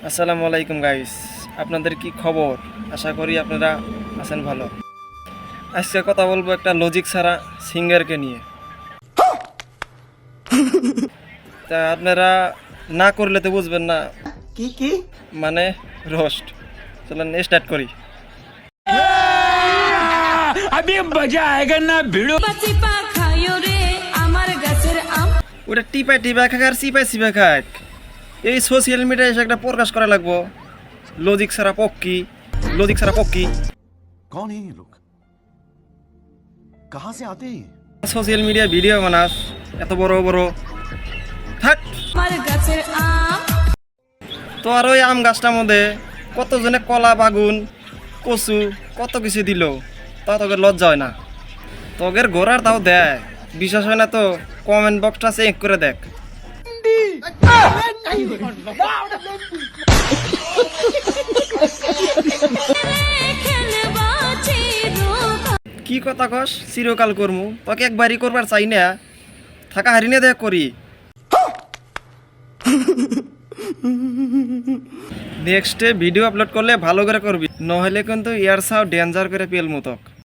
আসসালামু আলাইকুম গাইস, আপনাদের কি খবর? আশা করি আপনারা আছেন ভালো। আজকে কথা বলবো একটা লজিক ছাড়া সিঙ্গারকে নিয়ে। তা আপনারা না করলে তো বুঝবেন না কি কি মানে রোস্ট। চলেন স্টার্ট করি। अभी मजा आएगा ना भिड़ो ওটা টিপাই টিপাই খাক আর চিপাই চিপাই খাক, এই সোশ্যাল মিডিয়ায় এসে একটা প্রকাশ করা লাগবো। লজিক ছাড়া পক্কি, লজিক ছাড়া পক্কি। कौन है ये लोग कहाँ से आते हैं সোশ্যাল মিডিয়া ভিডিও বানাস এত বড় বড় থাক। তো আর ওই আম গাছটার মধ্যে কতজনে কলা, বাগুন, কচু কত কিছু দিল, তা তোকে লজ্জা হয় না? তোদের ঘোরার তাও দেয়, বিশ্বাস হয় না তো কমেন্ট বক্সটা চেক করে দেখ। কি কথা কস চিরকাল করমু? তোকে একবারই করবার চাই না, থাকা হারিনে দেখ করি। নেক্সটে ভিডিও আপলোড করলে ভালো করে করবি, নহলে কিন্তু ইয়ার সাও ডেঞ্জার করে পেল মতক।